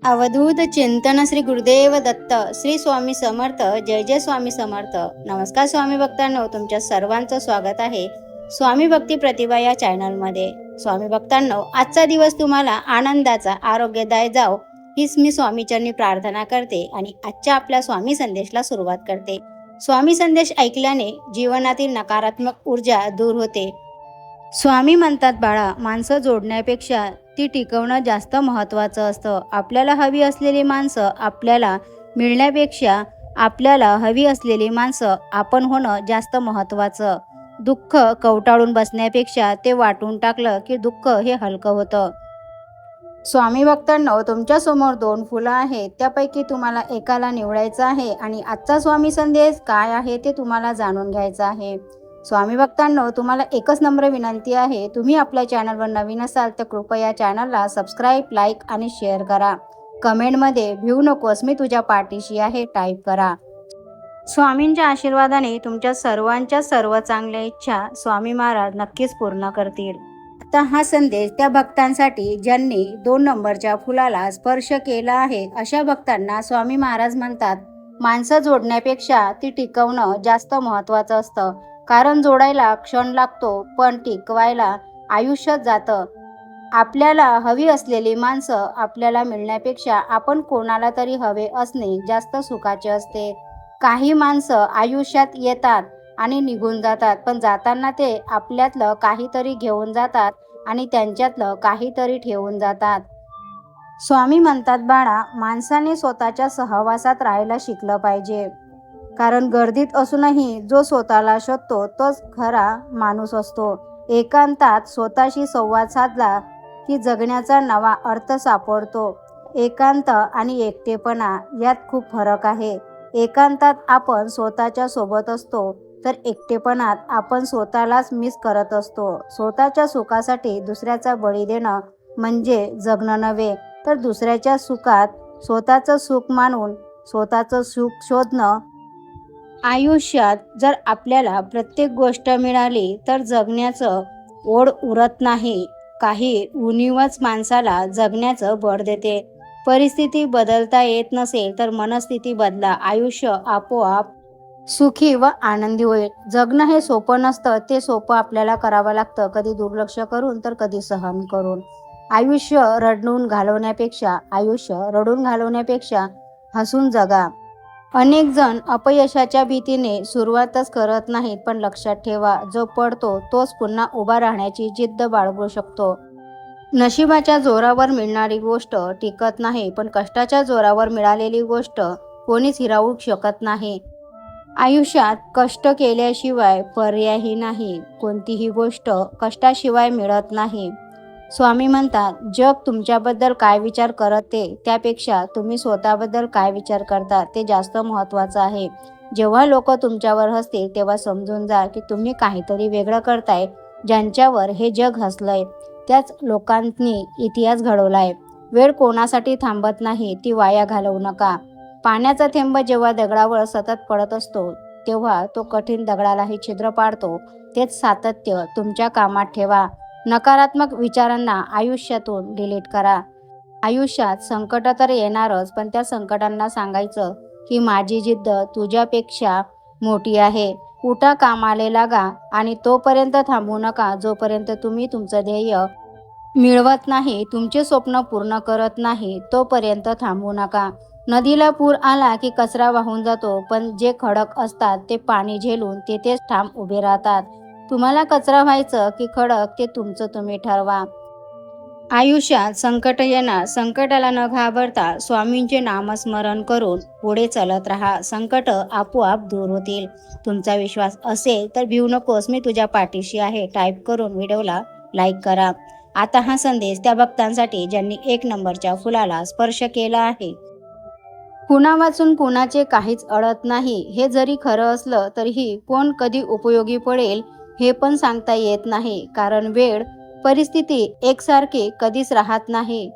अवधूत चिंतन श्री गुरुदेव दत्त श्री स्वामी समर्थ जय जय स्वामी समर्थ. नमस्कार स्वामी भक्तांनो, तुमच्या सर्वांचं स्वागत आहे स्वामी भक्ती प्रतिभा या चॅनलमध्ये. स्वामी भक्तांनो, आजचा दिवस तुम्हाला आनंदाचा आरोग्यदायी जाओ हीच मी स्वामीचरणी प्रार्थना करते आणि आजच्या आपल्या स्वामी संदेशला सुरुवात करते. स्वामी संदेश ऐकल्याने जीवनातील नकारात्मक ऊर्जा दूर होते. स्वामी म्हणतात, बाळा, माणसं जोडण्यापेक्षा ती टिकवणं जास्त महत्त्वाचं असतं. आपल्याला हवी असलेली माणसं आपल्याला मिळण्यापेक्षा आपल्याला हवी असलेली माणसं आपण होणं जास्त महत्त्वाचं. दुःख कवटाळून बसण्यापेक्षा ते वाटून टाकलं की दुःख हे हलकं होतं. स्वामी भक्तांनो, तुमच्यासमोर 2 फुलं आहेत. त्यापैकी तुम्हाला एकाला निवडायचं आहे आणि आजचा स्वामी संदेश काय आहे ते तुम्हाला जाणून घ्यायचं आहे. स्वामी भक्तांनो, तुम्हाला एकच नम्र विनंती आहे, तुम्ही आपल्या चॅनलवर नवीन असाल तर कृपया चॅनलला सबस्क्राईब, लाईक आणि शेअर करा. कमेंटमध्ये भिऊ नकोस, मी तुझ्या पाठीशी आहे टाईप करा. स्वामींच्या आशीर्वादाने तुमच्या सर्वांच्या सर्व चांगल्या इच्छा स्वामी महाराज नक्कीच पूर्ण करतील. आता हा संदेश त्या भक्तांसाठी ज्यांनी 2 नंबरच्या फुलाला स्पर्श केला आहे. अशा भक्तांना स्वामी महाराज म्हणतात, माणसं जोडण्यापेक्षा ती टिकवणं जास्त महत्त्वाचं असतं. कारण जोडायला क्षण लागतो पण टिकवायला आयुष्यात जातं. आपल्याला हवी असलेली माणसं आपल्याला मिळण्यापेक्षा आपण कोणाला तरी हवे असणे जास्त सुखाचे असते. काही माणसं आयुष्यात येतात आणि निघून जातात, पण जाताना ते आपल्यातलं काहीतरी घेऊन जातात आणि त्यांच्यातलं काहीतरी ठेवून जातात. स्वामी म्हणतात, बाळा, माणसाने स्वतःच्या सहवासात राहायला शिकलं पाहिजे. कारण गर्दीत असूनही जो स्वतःला शोधतो तोच खरा माणूस असतो. एकांतात स्वतःशी संवाद साधला की जगण्याचा नवा अर्थ सापडतो. एकांत आणि एकटेपणा यात खूप फरक आहे. एकांतात आपण स्वतःच्या सोबत असतो तर एकटेपणात आपण स्वतःलाच मिस करत असतो. स्वतःच्या सुखासाठी दुसऱ्याचा बळी देणं म्हणजे जगणं नव्हे, तर दुसऱ्याच्या सुखात स्वतःचं सुख मानून स्वतःचं सुख शोधणं. आयुष्यात जर आपल्याला प्रत्येक गोष्ट मिळाली तर जगण्याचं ओढ उरत नाही. काही उणीवच माणसाला जगण्याचं बळ देते. परिस्थिती बदलता येत नसेल तर मनस्थिती बदला, आयुष्य आपोआप सुखी व आनंदी होईल. जगणं हे सोपं नसतं, ते सोपं आपल्याला करावं लागतं, कधी दुर्लक्ष करून तर कधी सहन करून. आयुष्य रडून घालवण्यापेक्षा हसून जगा. अनेक जण अपयशाच्या भीतीने सुरुवातच करत नाहीत, पण लक्षात ठेवा, जो पडतो तोच पुन्हा उभा राहण्याची जिद्द बाळगू शकतो. नशिबाच्या जोरावर मिळणारी गोष्ट टिकत नाही, पण कष्टाच्या जोरावर मिळालेली गोष्ट कोणीच हिरावू शकत नाही. आयुष्यात कष्ट केल्याशिवाय पर्यायही नाही. कोणतीही गोष्ट कष्टाशिवाय मिळत नाही. स्वामी म्हणतात, जग तुमच्याबद्दल काय विचार करते त्यापेक्षा तुम्ही स्वतःबद्दल काय विचार करता ते जास्त महत्त्वाचं आहे. जेव्हा लोक तुमच्यावर हसतील तेव्हा समजून जा की तुम्ही काहीतरी वेगळं करताय. ज्यांच्यावर हे जग हसलंय त्याच लोकांनी इतिहास घडवलाय. वेळ कोणासाठी थांबत नाही, ती वाया घालवू नका. पाण्याचा थेंब जेव्हा दगडावर सतत पडत असतो तेव्हा तो कठीण दगडालाही छिद्र पाडतो. तेच सातत्य तुमच्या कामात ठेवा. नकारात्मक विचारांना आयुष्यातून डिलीट करा. आयुष्यात संकट तर येणारच, पण त्या संकटांना सांगायचं की माझी जिद्द तुझ्यापेक्षा मोठी आहे. उठा, कामाला लागा आणि तोपर्यंत थांबू नका जोपर्यंत तुम्ही तुमचं ध्येय मिळवत नाही, तुमचे स्वप्न पूर्ण करत नाही, तोपर्यंत थांबू नका. नदीला पूर आला की कचरा वाहून जातो, पण जे खडक असतात ते पाणी झेलून तेथेच ठाम उभे राहतात. तुम्हाला कचरा व्हायचं की खडक ते तुमचं तुम्ही ठरवा. आयुष्यात संकट येणार, संकटाला न घाबरता स्वामींचे नामस्मरण करून पुढे चालत राहा. संकट आपोआप दूर होतील. तुमचा विश्वास असेल तर भिऊ नकोस, मी तुझ्या पाठीशी आहे टाईप करून व्हिडिओला लाईक करा. आता हा संदेश त्या भक्तांसाठी ज्यांनी 1 नंबरच्या फुलाला स्पर्श केला आहे. कुणा वाचून कुणाचे काहीच अडत नाही. हे जरी खरं असलं तरीही कोण कधी उपयोगी पडेल हे पण सांगता येत नाही. कारण वेळ, परिस्थिती एकसारखी कधीच राहत नाही.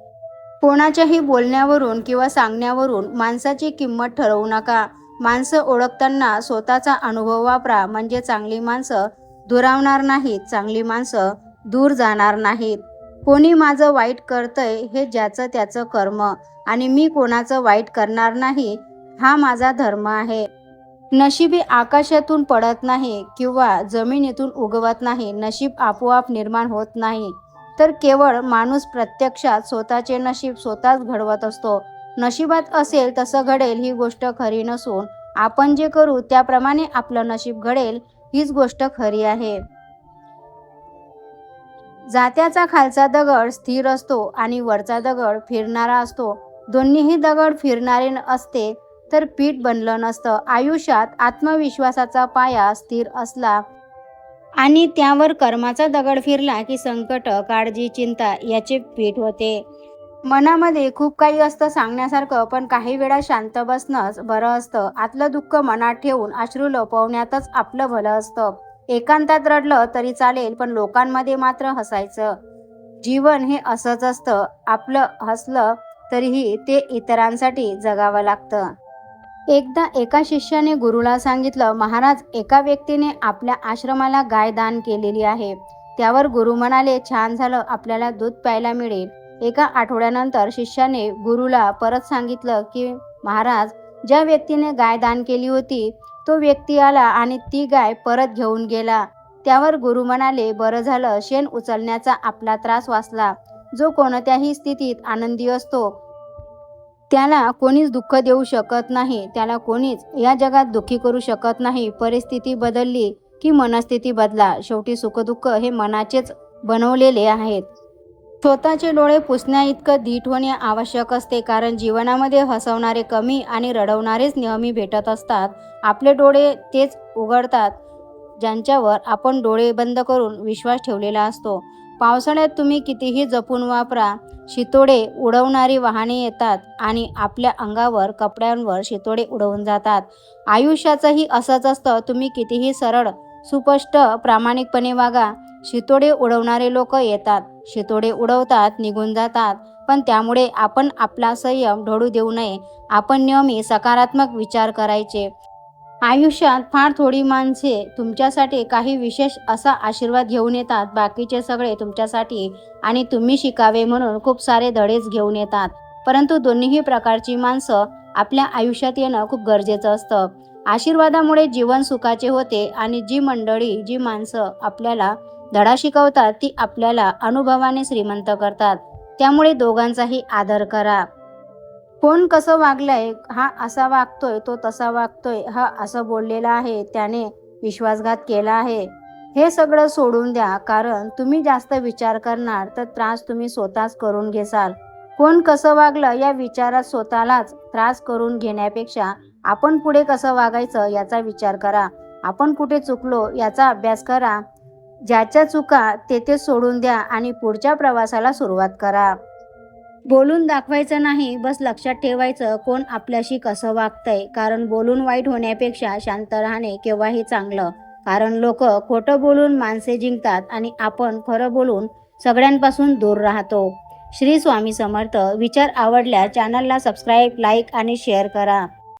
कोणाच्याही बोलण्यावरून किंवा सांगण्यावरून माणसाची किंमत ठरवू नका. माणसं ओळखताना स्वतःचा अनुभव वापरा, म्हणजे चांगली माणसं दुरावणार नाहीत, चांगली माणसं दूर जाणार नाहीत. कोणी माझं वाईट करतंय हे ज्याचं त्याचं कर्म, आणि मी कोणाचं वाईट करणार नाही हा माझा धर्म आहे. नशीब आकाशातून पडत नाही किंवा जमिनीतून उगवत नाही. नशीब आपोआप निर्माण होत नाही, तर केवळ माणूस प्रत्यक्षात स्वतःचे नशीब स्वतःच घडवत असतो. नशिबात असेल तसं घडेल ही गोष्ट खरी नसून आपण जे करू त्याप्रमाणे आपलं नशीब घडेल हीच गोष्ट खरी आहे. जात्याचा खालचा दगड स्थिर असतो आणि वरचा दगड फिरणारा असतो. दोन्हीही दगड फिरणारे असते तर पीठ बनलं नसतं. आयुष्यात आत्मविश्वासाचा पाया स्थिर असला आणि त्यावर कर्माचा दगड फिरला की संकट, काळजी, चिंता याचे पीठ होते. मनामध्ये खूप काही असतं सांगण्यासारखं, पण काही वेळा शांत बसणंच बरं असतं. आतलं दुःख मनात ठेवून अश्रू लपवण्यातच आपलं भलं असतं. एकांतात रडलं तरी चालेल, पण लोकांमध्ये मात्र हसायचं. जीवन हे असंच असतं. आपलं हसलं तरीही ते इतरांसाठी जगावं लागतं. एकदा एका शिष्याने गुरुला सांगितलं, महाराज, एका व्यक्तीने आपल्या आश्रमाला गाय दान केलेली आहे. त्यावर गुरु म्हणाले, छान झालं, आपल्याला दूध प्यायला मिळेल. एका आठवड्यानंतर शिष्याने गुरुला परत सांगितलं की महाराज, ज्या व्यक्तीने गाय दान केली होती तो व्यक्ती आला आणि ती गाय परत घेऊन गेला. त्यावर गुरु म्हणाले, बरं झालं, शेण उचलण्याचा आपला त्रास वाचला. जो कोणत्याही स्थितीत आनंदी असतो त्याला कोणीच दुःख देऊ शकत नाही. त्याला कोणीच या जगात दुःखी करू शकत नाही. परिस्थिती बदलली की मनस्थिती बदला. शेवटी सुखदुःख हे मनाचेच बनवलेले आहेत. स्वतःचे डोळे पुसण्या इतकं धीट होणे आवश्यक असते, कारण जीवनामध्ये हसवणारे कमी आणि रडवणारेच नेहमी भेटत असतात. आपले डोळे तेच उघडतात ज्यांच्यावर आपण डोळे बंद करून विश्वास ठेवलेला असतो. पावसाळ्यात तुम्ही कितीही जपून वापरा, शितोडे उडवणारी वाहने येतात आणि आपल्या अंगावर, कपड्यांवर शितोडे उडवून जातात. आयुष्याचंही असंच असतं. तुम्ही कितीही सरळ, सुस्पष्ट, प्रामाणिकपणे वागा, शितोडे उडवणारे लोक येतात, शितोडे उडवतात, निघून जातात. पण त्यामुळे आपण आपला संयम ढळू देऊ नये. आपण नेहमी सकारात्मक विचार करायचे. आयुष्यात फार थोडी माणसे तुमच्यासाठी काही विशेष असा आशीर्वाद घेऊन येतात. बाकीचे सगळे तुमच्यासाठी आणि तुम्ही शिकावे म्हणून खूप सारे धडेच घेऊन येतात. परंतु दोन्हीही प्रकारची माणसं आपल्या आयुष्यात येणं खूप गरजेचं असतं. आशीर्वादामुळे जीवन सुखाचे होते आणि जी मंडळी, जी माणसं आपल्याला धडा शिकवतात ती आपल्याला अनुभवाने श्रीमंत करतात. त्यामुळे दोघांचाही आदर करा. कोण कसं वागलंय, हा असा वागतोय, तो तसा वागतोय, हा असं बोललेला आहे, त्याने विश्वासघात केला आहे, हे सगळं सोडून द्या. कारण तुम्ही जास्त विचार करणार तर त्रास तुम्ही स्वतःच करून घेसाल. कोण कसं वागलं या विचारात स्वतःलाच त्रास करून घेण्यापेक्षा आपण पुढे कसं वागायचं याचा विचार करा. आपण कुठे चुकलो याचा अभ्यास करा. ज्याच्या चुका तेथे सोडून द्या आणि पुढच्या प्रवासाला सुरुवात करा. बोलून दाखवायचं नाही, बस लक्षात ठेवायचं कोण आपल्याशी कसं वागतंय. कारण बोलून वाईट होण्यापेक्षा शांत राहणे केव्हाही चांगलं. कारण लोक खोटं बोलून माणसे जिंकतात आणि आपण खरं बोलून सगळ्यांपासून दूर राहतो. श्री स्वामी समर्थ. विचार आवडल्यास चॅनलला सबस्क्राईब, लाईक आणि शेअर करा.